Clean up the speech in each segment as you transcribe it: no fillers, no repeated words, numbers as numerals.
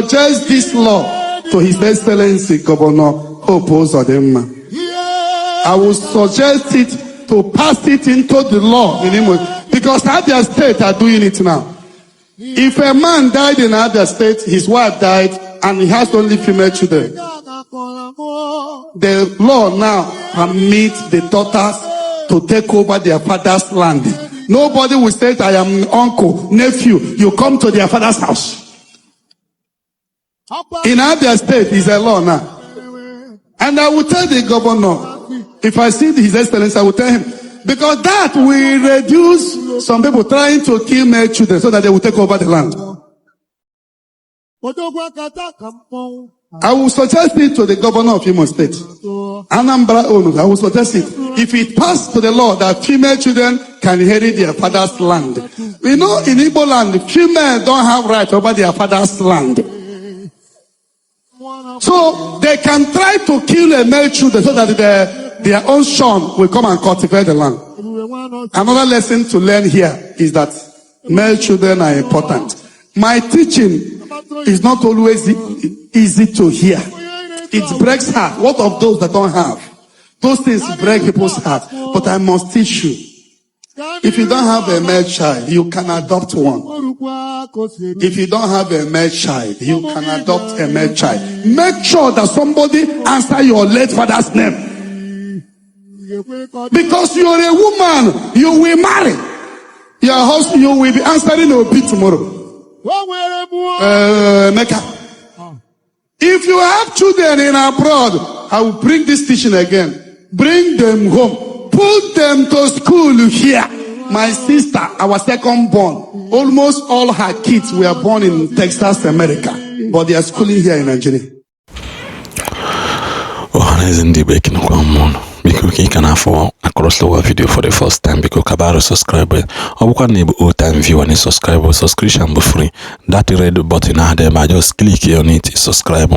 suggest this law to His Excellency Governor Hope Uzodimma. I will suggest it to pass it into the law in Imo, because Abia State are doing it now. If a man died in Abia State, his wife died, and he has only female children, the law now permits the daughters to take over their father's land. Nobody will say, I am uncle, nephew, you come to their father's house. In Abia State is a law now. And I will tell the governor, if I see His Excellency, I will tell him, because that will reduce some people trying to kill male children so that they will take over the land. I will suggest it to the governor of Imo State. Anambra Onu, I will suggest it. If it passed to the law that female children can inherit their father's land. You know, in Igbo land, female don't have right over their father's land. So they can try to kill a male children so that their own son will come and cultivate the land. Another lesson to learn here is that male children are important. My teaching is not always easy to hear. It breaks heart. What of those that don't have? Those things break people's heart. But I must teach you. If you don't have a male child, you can adopt one. If you don't have a male child, you can adopt a male child. Make sure that somebody answer your late father's name. Because you're a woman, you will marry. Your husband, you will be answering Obi tomorrow. Mecca. If you have children in abroad, I will bring this teaching again. Bring them home. Put them to school here. My sister, our second born, almost all her kids were born in Texas, America. But they are schooling here in Nigeria. Because you can afford across the video for the first time because Kabaro subscriber or can enable old time view and subscription be free. That red button out there, just click on it, subscribe,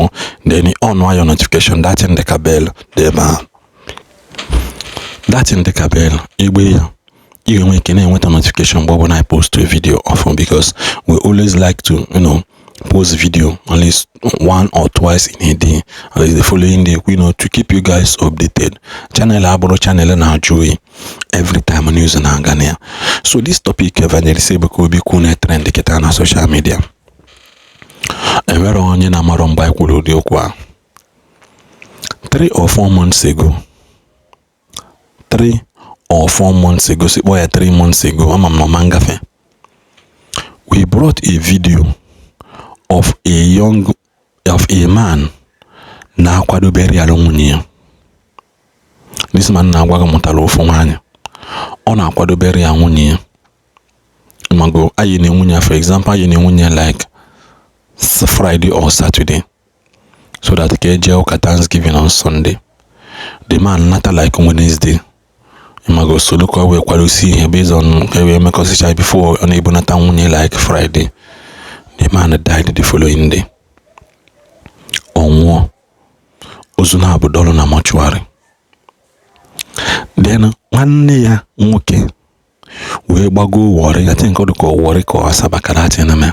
then you on your notification that in the bell there. That in the bell, you make a notification but when I post a video often because we always like to, post video at least one or twice in a day, at least the following day, to keep you guys updated. Channel now joy every time on news in Ghana. So this topic Evangelist Ebuka Obi kuna trend kita na social media. Enwere onye na maro mba ikwulu di okwa. 3 or 4 months ago. 3 or 4 months ago, 3 months ago, we brought a video of a man na kwado burial nwunye. This man na agwaga mutalo ofu nwanya. Ọ na kwado burial nwunye. Mago ayi ne nwunye, for example, ayi ne nwunye like Friday or Saturday, so that ke je Thanksgiving on Sunday. The man not like Wednesday. Mago solo kwa we kwado si here based on we make us before unable na nwunye like Friday. The man died the following day. Onwo ozuna abudolo na mortuary. Then nwanne ya nwoke we gbago worry, I think all ko worry ko asabakarati na me.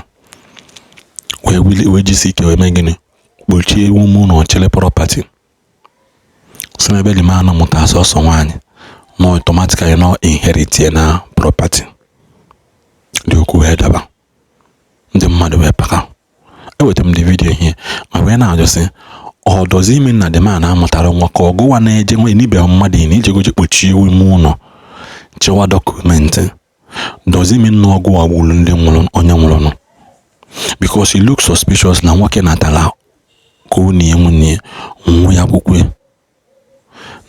We jisike we megini gbochie umu no chele property. So ebe the man muta so nwanye no automatically no inherit na property. Di ku hedaba. The mother were paka. I will tell the video here. I went out just say, or does it mean that the man I'm go on a general any be on Madi in each which you will mono? Chewa document. Does it mean no go a woollen on your because he looks suspicious now walking at a go near Muyabukwe.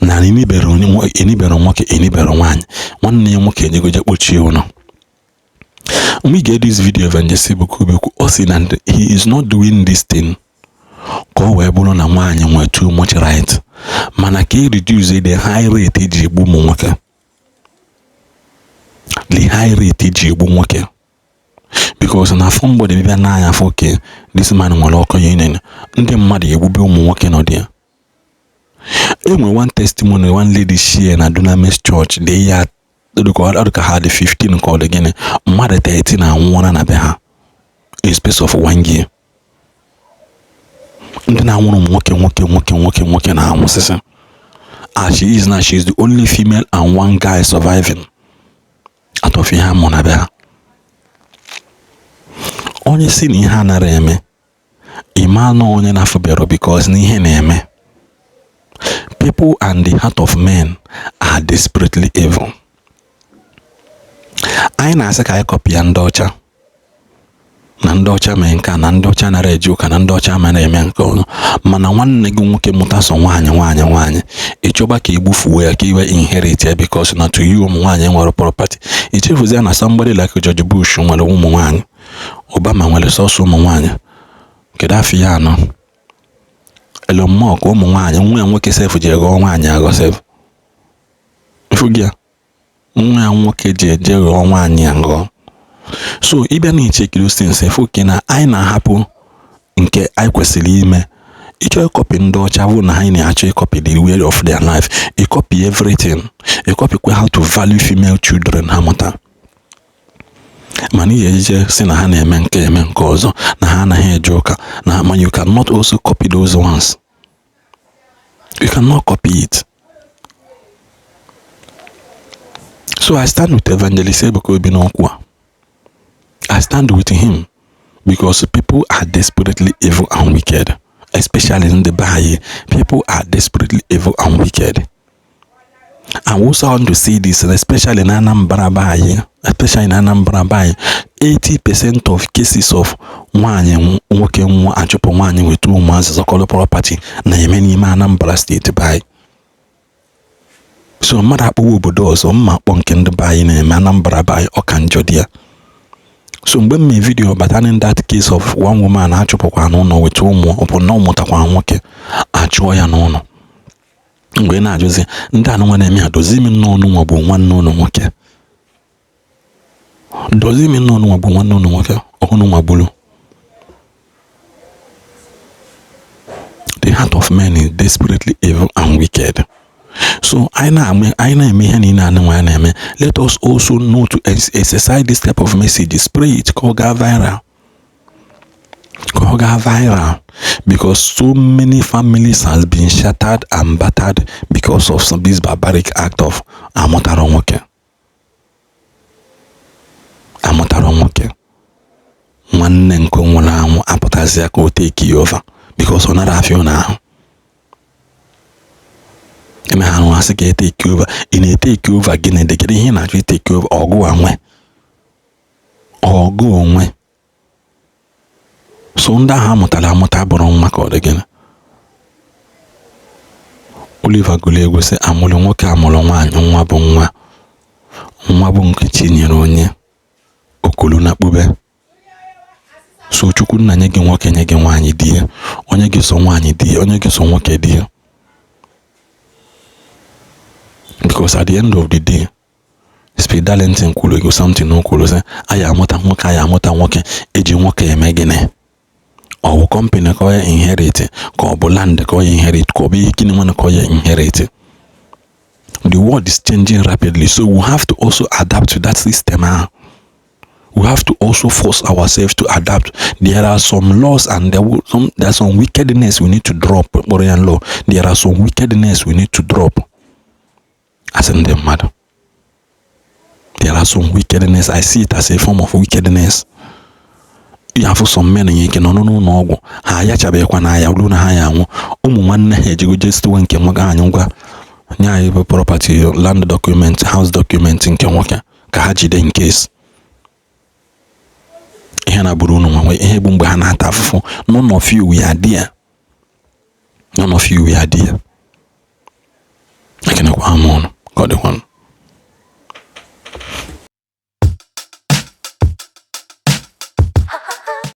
Nani Beroni, any beron walk any beron one name walking you go which you know. We get this video Evangelist Ebuka Obi and he is not doing this thing. Ko webulo na nwanye nwe too much right. Mana ke reduce the high rate eji egbu nwoke. The high rate eji egbu nwoke. Because na somebody bibia na anya foke this man nwere ọkọ yenen. Ndị mmadụ egbube ụmụ nwoke no there. Enwe one testimony one lady share na Dunamis Church the year Oduka had 15 called again, mother 13 and one and a beha. A space of 1 year. ndị na-anwụrụ nwoke na-anwụsịsị. As she is now, she is the only female and one guy surviving out of ihe amụ na be ha. Onye si na ihe anara eme, ịma na onye na-afụbero because na ihe na-eme. People and the heart of men are desperately evil. Anyị na-asị ka anyị kọpịa ndị ọcha, na ndị ọcha mee nke a, na ndị ọcha nara eji ụka, na ndị ọcha mara eme nke ọzọ, mana nwanne gị nwoke mụta so nwaanyị ịchọba ka egbufuo ya ka iwe inherit ya because na to you ụmụ nwaanyị nwere property. Ichefuzie na somebody like George Bush nwere ụmụ nwaanyị, Obama nwere sọsọ ụmụ nwaanyị, kedu afọ ya anọ, Elon Musk ụmụ nwaanyị, nwa ya nwoke sef ji ghọọ nwaanyị aghọ sef. Ifugi ya, nwa ya nwoke ji eje ghọọ nwaanyị aghọ. So ịbịa na ichekiri things efu ke na anyị na-ahapụ nke anyị kwesịrị ime. Ịchọ ịkọpị ndị ọcha bụ na anyị na-achọ ịkọpị the way of their life, ịkọpị everything, ịkọpịkwa how to value female children ha mụta. Mana ihe eje si na ha na-eme nke ọzọ, na ha anaghị eje ụka, na ma you cannot also copy those ones. You cannot copy it. So I stand with Evangelist Ebuka Obi n'okwu a. I stand with him because people are desperately evil and wicked, especially in the Baha'i. People are desperately evil and wicked. I also want to see this, especially in Anambra Baha'i, 80% of cases of nwaanyị nwoke nwa achụpụ nwaanyị with ụmụazị zọkọrọ property na-eme n'ime Anambra State Baha'i. So mmadụ akpọwa obodo ọzọ, mma akpọ nke ndị Baha'i na-eme Anambra Baha'i, ọ ka njọ dị ya. So mgbe m video batana in that case of one woman achụpụkwa n'ụlọ with ụmụ, ọ bụ na ụmụtakwa nwoke achụọ ya n'ụlọ. Mgbe na-ajụzi ndị anụ nwa na-eme ha, dozi imi nnọọ nwa bụ nwanne ụlọ nwoke, dozi imi nnọọ nwa bụ nwanne ụlọ nwoke, ọhụrụ nwa bụrụ. The heart of man is desperately evil and wicked. So I na-eme ihe niile anụ nwa na-eme. Let us also know to exercise this type of message, spray it, ka ọ gaa viral, because so many families has been shattered and battered because of this barbaric act of amụtara nwoke. Nwanne nke nwụrụ anwụ apụtazi ka o take over because ọ nara afịa n'ahụ. Eme ha nwa asị ka take over, ị na-take over gịnị dịkịrị ihe na-achọ take over ọgụ onwe. So ndị ahụ amụta bụrụ nwa ka ọ dị gịnị. Oliver Gulego sị amụrụ nwoke amụrụ nwaanyị, nwa bụ nke Chinyere onye okulu na kpube. So Chukwu nna nye gị nwoke, nye gị nwaanyị di ya, onye gị so nwaanyị di ya, onye gị so nwoke di ya. Because at the end of the day, Spirit Darlington kwuru ego something no kwuru sị anyị amụta nwoke eji nwoke eme gịnị. Ọ bụ company ka ọ ya inherit, ka ọ bụ land ka ọ ya inherit, ka ọ bụ ihe gịnị nwanne ka ọ ya inherit. The world is changing rapidly, so we have to also adapt to that system. We have to also force ourselves to adapt. There are some laws and there are some wickedness we need to drop. There are some wickedness we need to drop. As in the matter, there are some wickedness. I see it as a form of wickedness. You have some men you can no. Haya chabekwa na ya uluna haya nwo. Ụmụ nwanne ha ejigo just nke nwoke anyị ngwa nya ibe property, land document, house document nke nwoke ka ha jide in case. Ihe na buru unu nwe ihe bụ mgbe ha na-ata afụfụ. None of you we are there.